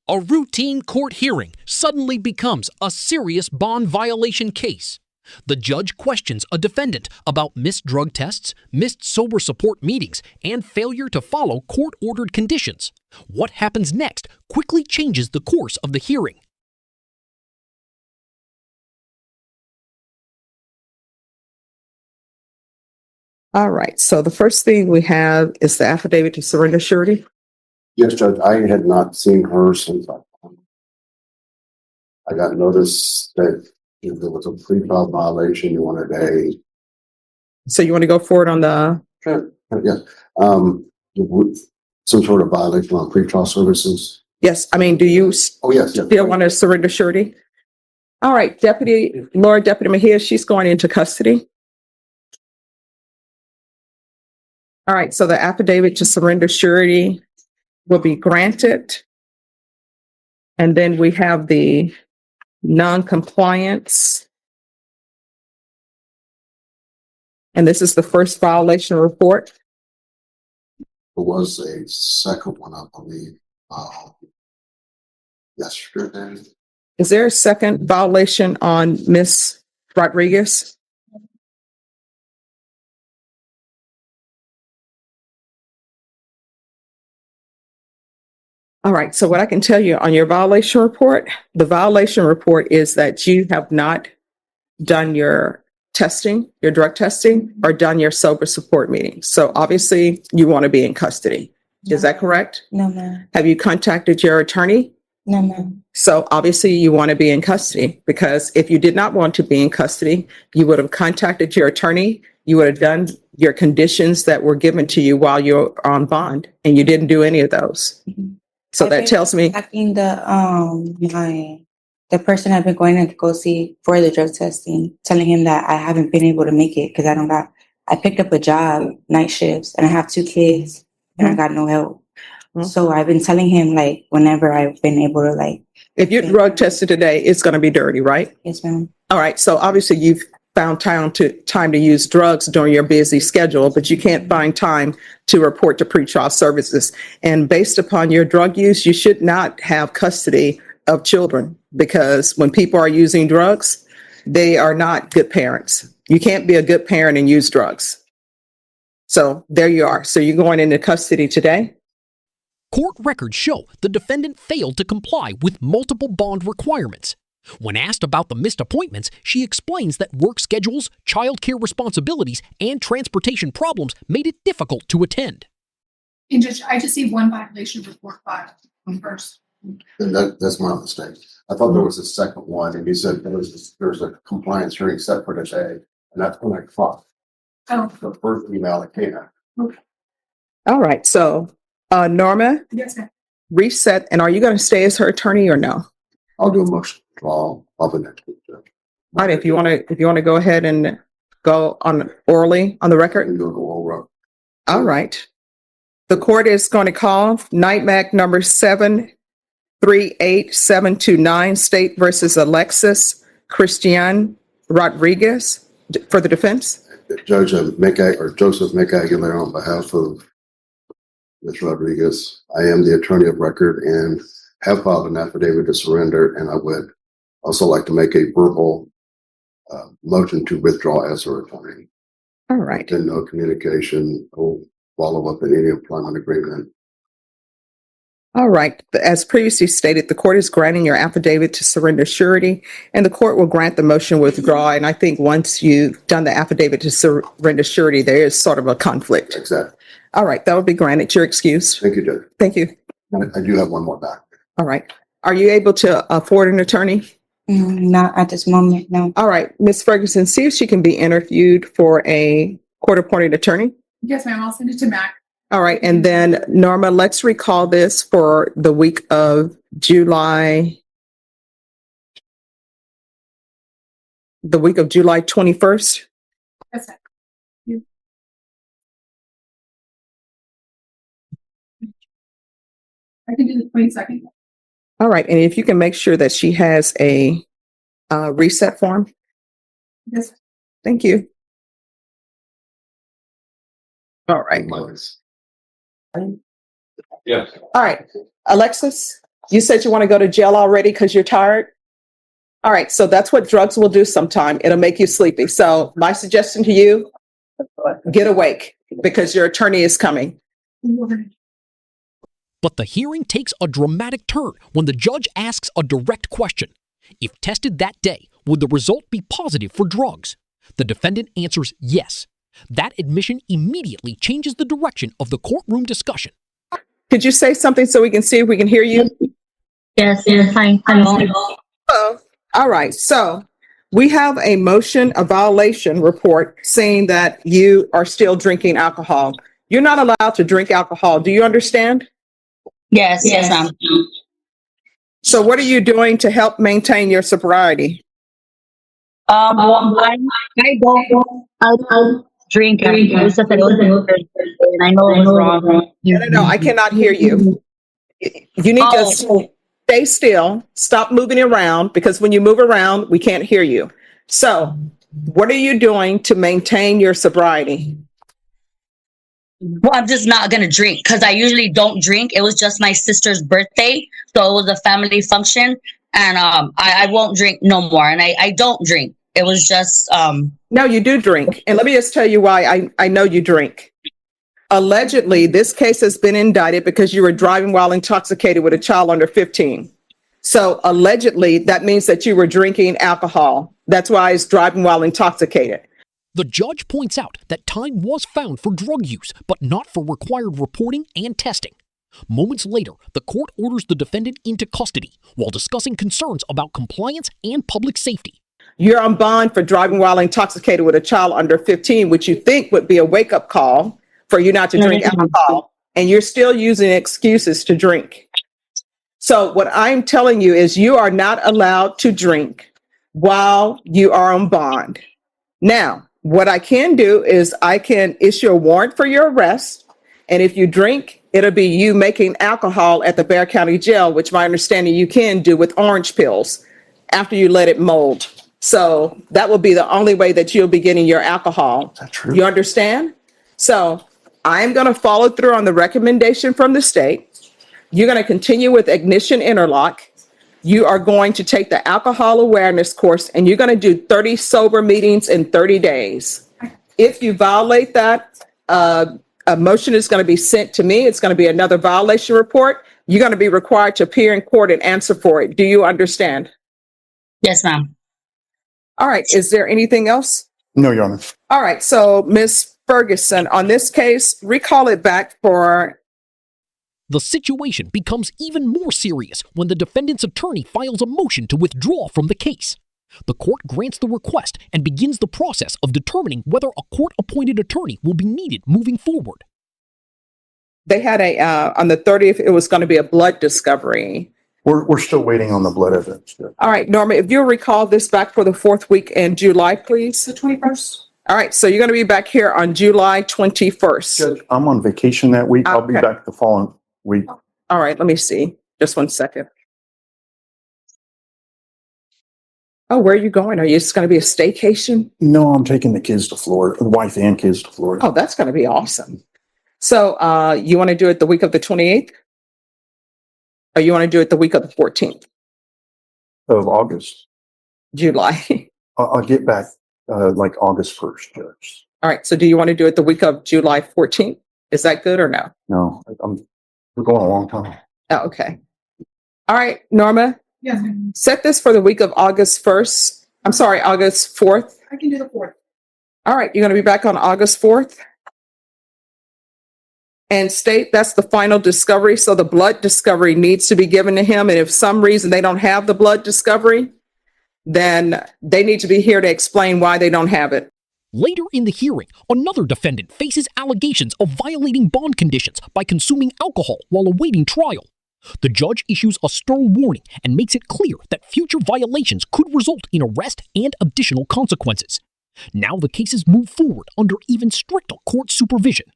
A routine court hearing suddenly becomes a serious bond violation case. The judge questions a defendant about missed drug tests, missed sober support meetings, and failure to follow court-ordered conditions. What happens next quickly changes the course of the hearing. All right, so the first thing we have is the affidavit to surrender surety. Yes, Judge, I had not seen her since I got notice that if there was a pre-trial violation, you wanted So you want to go forward on the, some sort of violation on pre-trial services. yes, I mean, do you Oh, yes. still want to surrender surety? All right, Deputy Mejia, she's going into custody. All right, so the affidavit to surrender surety will be granted. And then we have the non-compliance. And this is the first violation report. There was a second one, I believe, yesterday. Is there a second violation on Ms. Rodriguez? All right, so what I can tell you on your violation report, the violation report is that you have not done your testing, your drug testing, or done your sober support meeting. So obviously you want to be in custody. Is that correct? No, ma'am. Have you contacted your attorney? No, ma'am. So obviously you want to be in custody, because if you did not want to be in custody, you would have contacted your attorney. You would have done your conditions that were given to you while you're on bond, and you didn't do any of those. Mhm. So that tells me, Contacting the person I've been going to go see for the drug testing, telling him that I haven't been able to make it because I picked up a job, night shifts, and I have 2 kids and I got no help. Mhm. So I've been telling him, like, whenever I've been able to, if you're drug tested today, it's going to be dirty, right? yes, ma'am. All right. So obviously you've found time to use drugs during your busy schedule, but you can't find time to report to pretrial services. And based upon your drug use, you should not have custody of children, because when people are using drugs, they are not good parents. You can't be a good parent and use drugs. So there you are. So you're going into custody today. Court records show the defendant failed to comply with multiple bond requirements. When asked about the missed appointments, she explains that work schedules, childcare responsibilities, and transportation problems made it difficult to attend. And Judge, I just see one violation report filed on first. And that's my mistake. I thought there was a second one, and he said there's a compliance hearing set for today, and that's when I caught Oh, the first email that came out. okay. All right. So Norma, Yes, ma'am. reset. And are you going to stay as her attorney or no? I'll do a motion. I'll be next week. Judge. All right. If you want to go ahead and go on orally on the record. And do an oral run. All right. The court is going to call NITMAC number 738729, State versus Alexis Christian Rodriguez, for the defense. Judge Joseph McAguilar, on behalf of Ms. Rodriguez, I am the attorney of record and have filed an affidavit to surrender, and I would also like to make a verbal motion to withdraw as her attorney. All right. Then no communication, no follow-up in any employment agreement. All right. As previously stated, the court is granting your affidavit to surrender surety, and the court will grant the motion withdraw. And I think once you've done the affidavit to surrender surety, there is sort of a conflict. Exactly. All right. That will be granted. Your excuse. Thank you, Judge. Thank you. I do have one more back. All right. Are you able to afford an attorney? Not at this moment, no. All right. Ms. Ferguson, see if she can be interviewed for a court-appointed attorney. Yes, ma'am. I'll send it to Mac. All right. And then Norma, let's recall this for the week of July 21st. Yes, ma'am. I can do the 22nd. All right. And if you can make sure that she has a reset form. Yes. Thank you. All right. Yes. All right. Alexis, You said you want to go to jail already because you're tired? All right, so that's what drugs will do sometime. It'll make you sleepy. So my suggestion to you, get awake because your attorney is coming. But the hearing takes a dramatic turn when the judge asks a direct question. If tested that day, would the result be positive for drugs? The defendant answers yes. That admission immediately changes the direction of the courtroom discussion. Could you say something so we can see if we can hear you? Yes, fine. Hello. Oh, all right. So we have a motion, a violation report saying that you are still drinking alcohol. You're not allowed to drink alcohol. Do you understand? Yes, ma'am. So what are you doing to help maintain your sobriety? I don't drink. It's just I don't drink, and I know it's wrong. No, I cannot hear you. You need to stay still, stop moving around, because when you move around, we can't hear you. So what are you doing to maintain your sobriety? Well, I'm just not gonna drink because I usually don't drink. It was just my sister's birthday, so it was a family function, and I won't drink no more. And I don't drink. It was just No, you do drink. And let me just tell you why I know you drink. Allegedly, this case has been indicted because you were driving while intoxicated with a child under 15. So allegedly, that means that you were drinking alcohol. That's why it's driving while intoxicated. The judge points out that time was found for drug use, but not for required reporting and testing. Moments later, the court orders the defendant into custody while discussing concerns about compliance and public safety. You're on bond for driving while intoxicated with a child under 15, which you think would be a wake-up call for you not to drink alcohol, and you're still using excuses to drink. So what I'm telling you is you are not allowed to drink while you are on bond. Now, what I can do is I can issue a warrant for your arrest, and if you drink, it'll be you making alcohol at the Bexar County Jail, which my understanding you can do with orange pills after you let it mold. So that will be the only way that you'll be getting your alcohol. Is that true? You understand? So I'm going to follow through on the recommendation from the state. You're going to continue with ignition interlock. You are going to take the alcohol awareness course, and you're going to do 30 sober meetings in 30 days. If you violate that, a motion is going to be sent to me. It's going to be another violation report. You're going to be required to appear in court and answer for it. Do you understand? yes, ma'am. All right. Is there anything else? No, Your Honor. All right. So, Ms. Ferguson, on this case, recall it back for... The situation becomes even more serious when the defendant's attorney files a motion to withdraw from the case. The court grants the request and begins the process of determining whether a court-appointed attorney will be needed moving forward. They had on the 30th, it was going to be a blood discovery. We're still waiting on the blood evidence. Judge. All right, Norma, if you'll recall this back for the fourth week in July, please. The 21st. All right, so you're going to be back here on July 21st. Judge, I'm on vacation that week. I'll be Okay. back the following week. All right, let me see. Just 1 second. Oh, where are you going? Are you just going to be a staycation? No, I'm taking the kids to Florida, the wife and kids to Florida. Oh, that's going to be awesome. So you want to do it the week of the 28th? Or you want to do it the week of the 14th, Of August. July? I'll get back like August 1st, Judge. All right, so do you want to do it the week of July 14th? Is that good or no? No, we're going a long time. Oh, okay. All right, Norma, Yes, ma'am. set this for the week of August 1st. I'm sorry, August 4th. I can do the 4th. All right, you're going to be back on August 4th. And state that's the final discovery. So the blood discovery needs to be given to him. And if some reason they don't have the blood discovery, then they need to be here to explain why they don't have it. Later in the hearing, another defendant faces allegations of violating bond conditions by consuming alcohol while awaiting trial. The judge issues a stern warning and makes it clear that future violations could result in arrest and additional consequences. Now the cases move forward under even stricter court supervision.